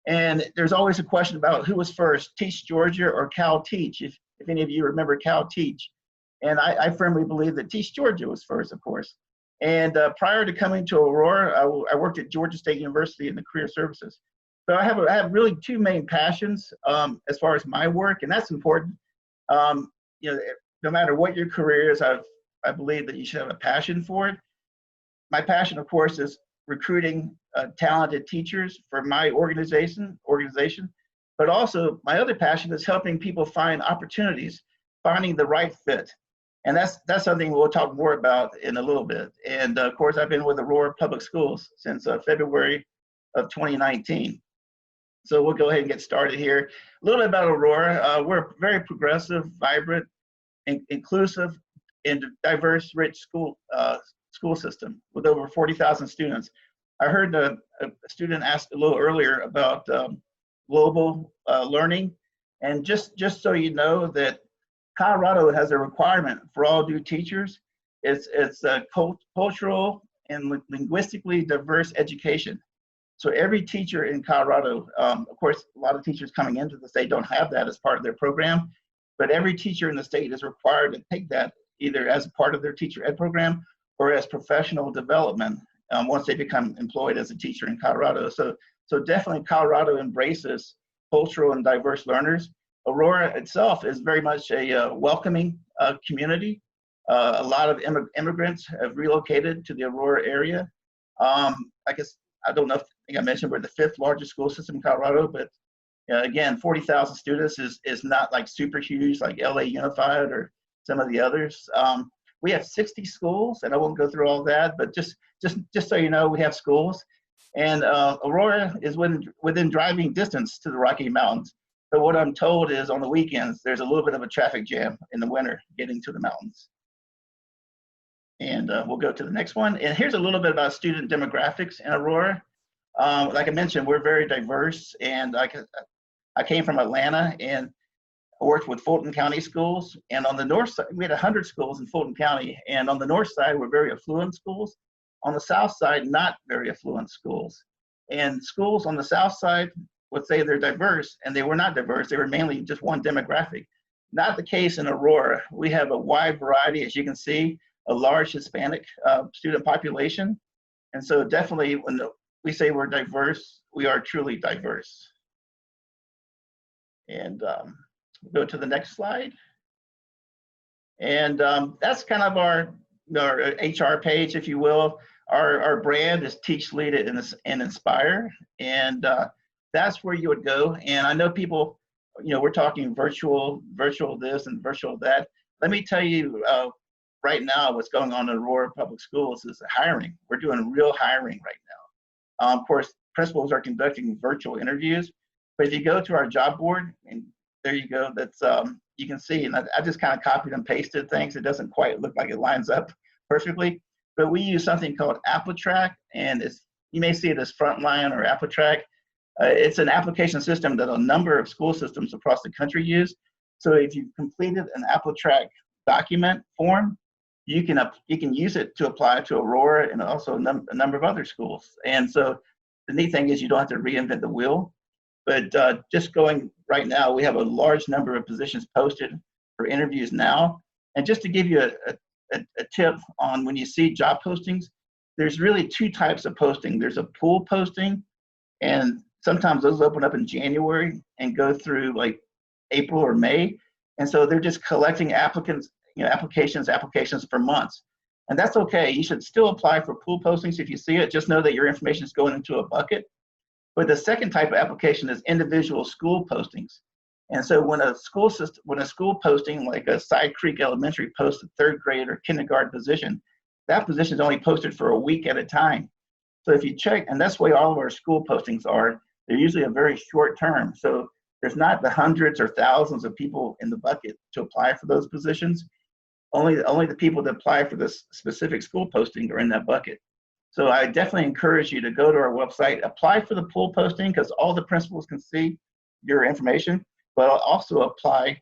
And there's always a question about who was first, Teach Georgia or Cal Teach, if any of you remember Cal Teach. And I firmly believe that Teach Georgia was first, of course. And prior to coming to Aurora, I worked at Georgia State University in the career services. So I have really two main passions as far as my work, and that's important. No matter what your career is, I believe that you should have a passion for it. My passion, of course, is recruiting talented teachers for my organization, but also my other passion is helping people find opportunities, finding the right fit. And that's something we'll talk more about in a little bit. And of course, I've been with Aurora Public Schools since February of 2019. So we'll go ahead and get started here. A little bit about Aurora. We're a very progressive, vibrant, inclusive, and diverse, rich school system with over 40,000 students. I heard a student ask a little earlier about global learning. And just so you know that Colorado has a requirement for all new teachers. It's a cultural and linguistically diverse education. So every teacher in Colorado, of course, a lot of teachers coming into the state don't have that as part of their program, but every teacher in the state is required to take that either as a part of their teacher ed program or as professional development once they become employed as a teacher in Colorado. So definitely Colorado embraces cultural and diverse learners. Aurora itself is very much a welcoming community. A lot of immigrants have relocated to the Aurora area. I guess, I don't know if I think I mentioned we're the 5th largest school system in Colorado, but again, 40,000 students is not like super huge like LA Unified or some of the others. We have 60 schools, and I won't go through all that, but just so you know, we have schools. And Aurora is within driving distance to the Rocky Mountains. But what I'm told is on the weekends, there's a little bit of a traffic jam in the winter getting to the mountains. And we'll go to the next one. And here's a little bit about student demographics in Aurora. Like I mentioned, we're very diverse. And I came from Atlanta and worked with Fulton County schools. And on the north side, we had 100 schools in Fulton County. And on the north side, we're very affluent schools. On the south side, not very affluent schools. And schools on the south side would say they're diverse, and they were not diverse. They were mainly just one demographic. Not the case in Aurora. We have a wide variety, as you can see, a large Hispanic student population. And so definitely when we say we're diverse, we are truly diverse. And we'll go to the next slide. And that's kind of our HR page, if you will. Our brand is Teach, Lead, and Inspire. And that's where you would go. And I know people, we're talking virtual this and virtual that. Let me tell you right now what's going on in Aurora Public Schools is hiring. We're doing real hiring right now. Of course, principals are conducting virtual interviews. But if you go to our job board, and there you go, that's you can see, and I just kind of copied and pasted things. It doesn't quite look like it lines up perfectly. But we use something called AppleTrack, and you may see it as Frontline or AppleTrack. It's an application system that a number of school systems across the country use. So if you've completed an AppleTrack document form, you can use it to apply to Aurora and also a number of other schools. And so the neat thing is you don't have to reinvent the wheel. But just going right now, we have a large number of positions posted for interviews now. And just to give you a tip on when you see job postings, there's really 2 types of posting. There's a pool posting, and sometimes those open up in January and go through like April or May. And so they're just collecting applications for months. And that's okay. You should still apply for pool postings if you see it. Just know that your information is going into a bucket. But the second type of application is individual school postings. And so when a school posting like a Side Creek Elementary posts a 3rd grade or kindergarten position, that position is only posted for a week at a time. So if you check, and that's the way all of our school postings are, they're usually a very short term. So there's not the hundreds or thousands of people in the bucket to apply for those positions. Only the people that apply for this specific school posting are in that bucket. So I definitely encourage you to go to our website, apply for the pool posting, because all the principals can see your information, but I'll also apply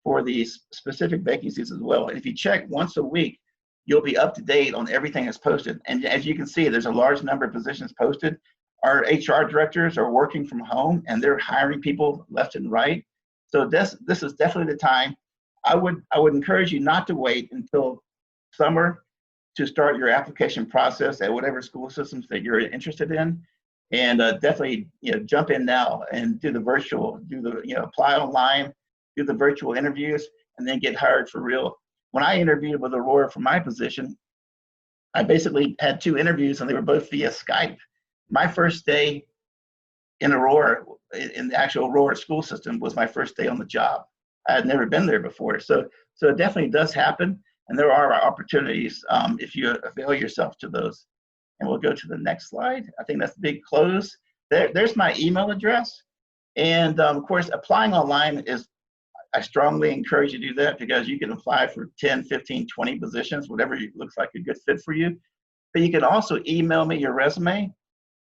for these specific vacancies as well. And if you check once a week, you'll be up to date on everything that's posted. And as you can see, there's a large number of positions posted. Our HR directors are working from home and they're hiring people left and right. So this is definitely the time. I would encourage you not to wait until summer to start your application process at whatever school systems that you're interested in, and definitely jump in now and do the virtual, apply online, do the virtual interviews, and then get hired for real. When I interviewed with Aurora for my position, I basically had 2 interviews and they were both via Skype. My first day in Aurora, in the actual Aurora school system, was my first day on the job. I had never been there before. So it definitely does happen. And there are opportunities if you avail yourself to those. And we'll go to the next slide. I think that's big close. There's my email address. And of course, applying online I strongly encourage you to do that because you can apply for 10, 15, 20 positions, whatever looks like a good fit for you. But you can also email me your resume,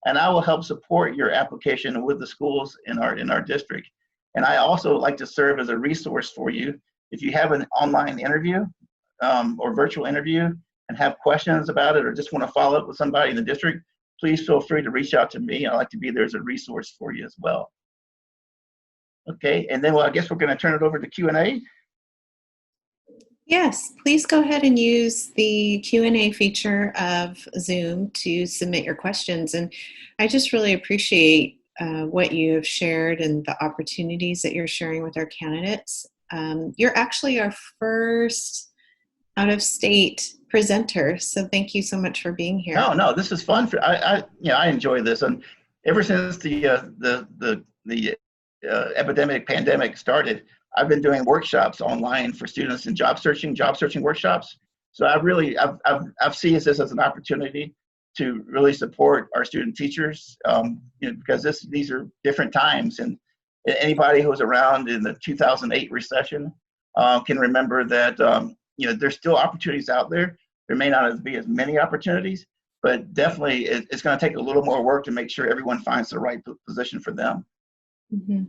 and I will help support your application with the schools in our district. And I also like to serve as a resource for you. If you have an online interview or virtual interview and have questions about it or just want to follow up with somebody in the district, please feel free to reach out to me. I like to be there as a resource for you as well. Okay, and then I guess we're going to turn it over to Q&A.
Yes, please go ahead and use the Q&A feature of Zoom to submit your questions. And I just really appreciate what you have shared and the opportunities that you're sharing with our candidates. You're actually our first out-of-state presenter, so thank you so much for being here.
No, this is fun. I enjoy this, and ever since the epidemic pandemic started, I've been doing workshops online for students in job searching workshops. So I've seen this as an opportunity to really support our student teachers, because these are different times, and anybody who was around in the 2008 recession can remember that there's still opportunities out there. There may not be as many opportunities, but definitely it's going to take a little more work to make sure everyone finds the right position for them.
Mm-hmm.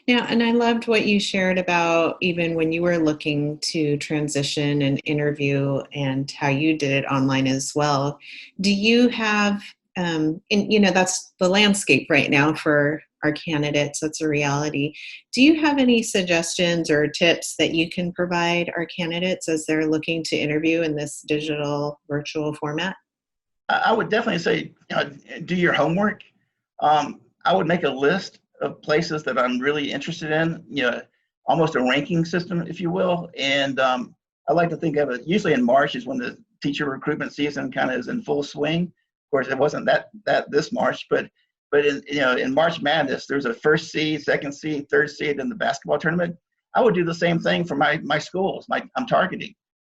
Now, and I loved what you shared about even when you were looking to transition and interview and how you did it online as well. Do you have, that's the landscape right now for our candidates. That's a reality. Do you have any suggestions or tips that you can provide our candidates as they're looking to interview in this digital virtual format?
I would definitely say, do your homework. I would make a list of places that I'm really interested in, almost a ranking system, if you will. And I like to think of it, usually in March is when the teacher recruitment season kind of is in full swing. Of course, it wasn't that this March, but in March Madness, there's a first seed, second seed, third seed in the basketball tournament. I would do the same thing for my schools, I'm targeting.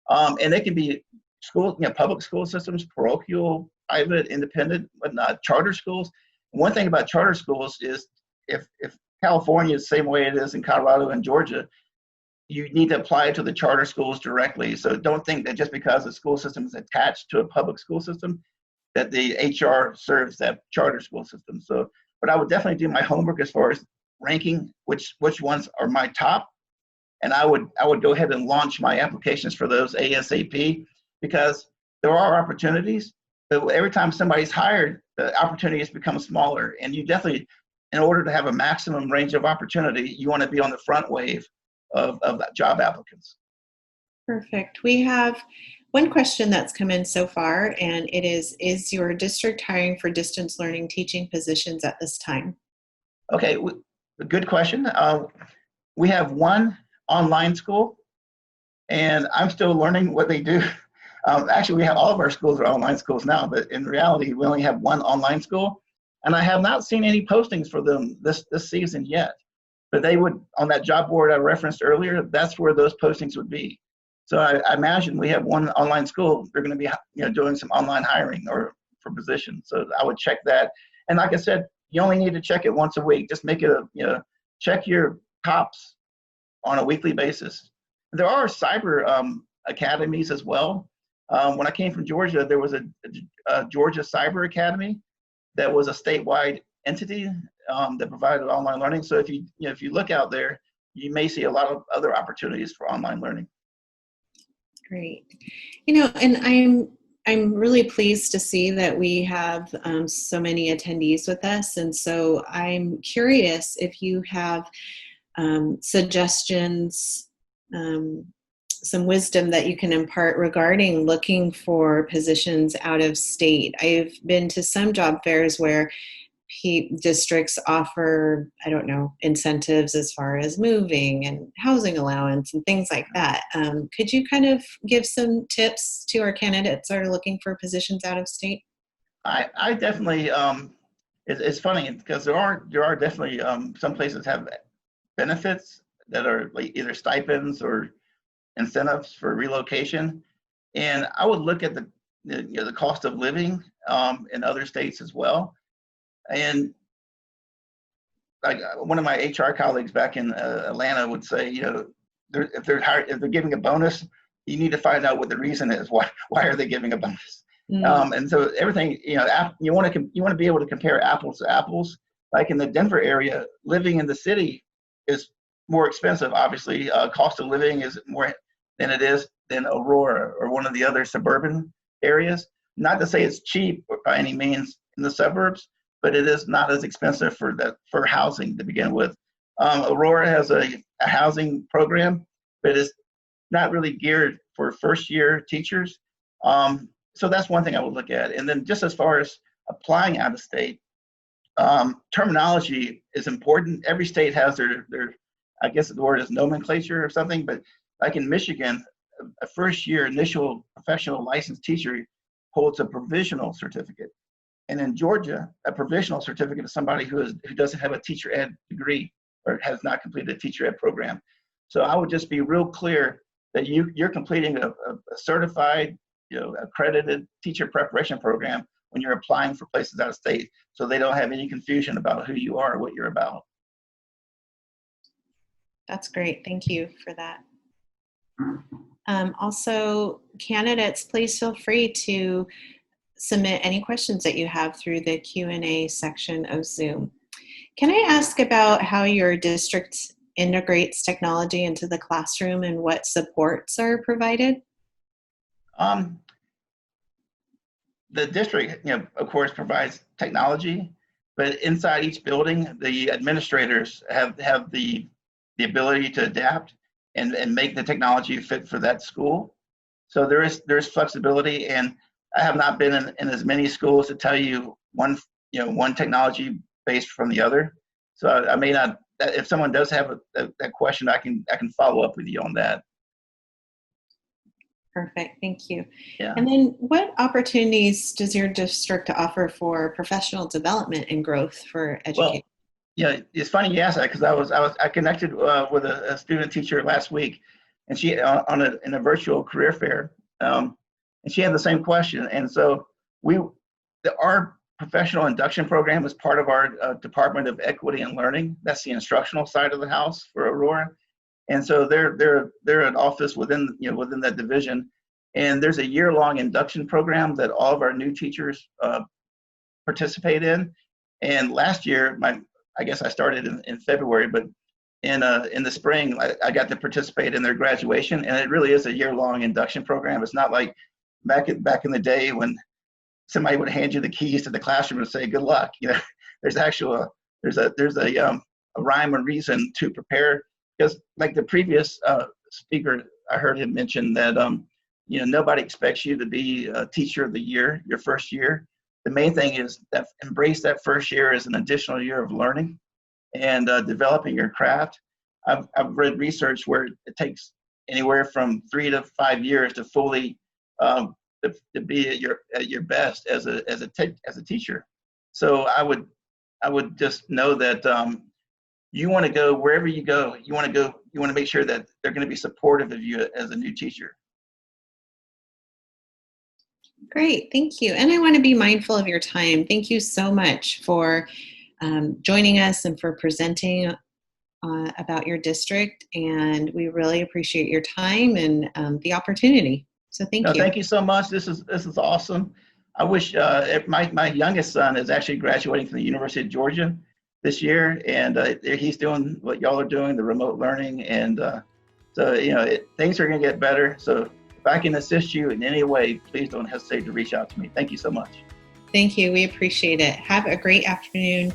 And they can be school, public school systems, parochial, private, independent, whatnot, charter schools. One thing about charter schools is if California is the same way it is in Colorado and Georgia, you need to apply to the charter schools directly. So don't think that just because the school system is attached to a public school system, that the HR serves that charter school system. So, but I would definitely do my homework as far as ranking which ones are my top, and I would go ahead and launch my applications for those ASAP, because there are opportunities, but every time somebody's hired, the opportunities become smaller, and you definitely, in order to have a maximum range of opportunity, you want to be on the front wave of job applicants.
Perfect. We have one question that's come in so far, and it is your district hiring for distance learning teaching positions at this time?
Okay, good question. We have one online school, and I'm still learning what they do. Actually, we have all of our schools are online schools now, but in reality, we only have one online school. And I have not seen any postings for them this season yet. But they would, on that job board I referenced earlier, that's where those postings would be. So I imagine we have one online school, they're going to be doing some online hiring or for positions. So I would check that. And like I said, you only need to check it once a week. Just make it check your tops on a weekly basis. There are cyber academies as well. When I came from Georgia, there was a Georgia Cyber Academy that was a statewide entity that provided online learning. So if you look out there, you may see a lot of other opportunities for online learning.
Great. And I'm really pleased to see that we have so many attendees with us. And so I'm curious if you have suggestions, some wisdom that you can impart regarding looking for positions out of state. I've been to some job fairs where districts offer, incentives as far as moving and housing allowance and things like that. Could you kind of give some tips to our candidates that are looking for positions out of state?
I definitely, it's funny because there are definitely some places have benefits that are like either stipends or incentives for relocation. And I would look at the cost of living in other states as well. And like one of my HR colleagues back in Atlanta would say, if they're giving a bonus, you need to find out what the reason is. Why are they giving a bonus? And so everything, you want to be able to compare apples to apples. Like in the Denver area, living in the city is more expensive. Obviously, cost of living is more than it is than Aurora or one of the other suburban areas. Not to say it's cheap by any means in the suburbs, but it is not as expensive for housing to begin with. Aurora has a housing program, but it's not really geared for first-year teachers. So that's one thing I would look at. And then just as far as applying out of state, terminology is important. Every state has their I guess the word is nomenclature or something, but like in Michigan, a first-year initial professional licensed teacher holds a provisional certificate. And in Georgia, a provisional certificate is somebody who doesn't have a teacher ed degree or has not completed a teacher ed program. So I would just be real clear that you're completing a certified, accredited teacher preparation program when you're applying for places out of state, so they don't have any confusion about who you are or what you're about.
That's great. Thank you for that. Also, candidates, please feel free to submit any questions that you have through the Q&A section of Zoom. Can I ask about how your district integrates technology into the classroom and what supports are provided?
The district, of course, provides technology, but inside each building, the administrators have the ability to adapt and make the technology fit for that school. So there's flexibility, and I have not been in as many schools to tell you one technology based from the other. So I may not. If someone does have that question, I can follow up with you on that.
Perfect, thank you.
Yeah.
And then what opportunities does your district offer for professional development and growth for educators?
Well, it's funny you asked that, because I connected with a student teacher last week, and she in a virtual career fair, and she had the same question. And so our professional induction program is part of our Department of Equity and Learning. That's the instructional side of the house for Aurora. And so they're an office within that division, and there's a year-long induction program that all of our new teachers participate in. And last year, I guess I started in February, but in the spring, I got to participate in their graduation, and it really is a year-long induction program. It's not like back in the day when somebody would hand you the keys to the classroom and say good luck. There's a rhyme and reason to prepare. Because like the previous speaker, I heard him mention that nobody expects you to be a teacher of the year, your first year. The main thing is that embrace that first year as an additional year of learning and developing your craft. I've read research where it takes anywhere from 3 to 5 years to fully to be at your best as a teacher. So I would just know that. You want to go wherever you go. You want to make sure that they're going to be supportive of you as a new teacher.
Great, thank you. And I want to be mindful of your time. Thank you so much for joining us and for presenting about your district. And we really appreciate your time and the opportunity. So thank you.
Thank you so much. This is awesome. I wish my youngest son is actually graduating from the University of Georgia this year, and he's doing what y'all are doing, the remote learning, and so things are going to get better. So if I can assist you in any way, please don't hesitate to reach out to me. Thank you so much.
Thank you. We appreciate it. Have a great afternoon,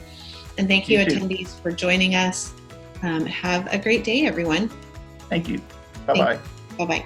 and thank you attendees for joining us. Have a great day, everyone.
Thank you. Bye-bye.
Bye-bye.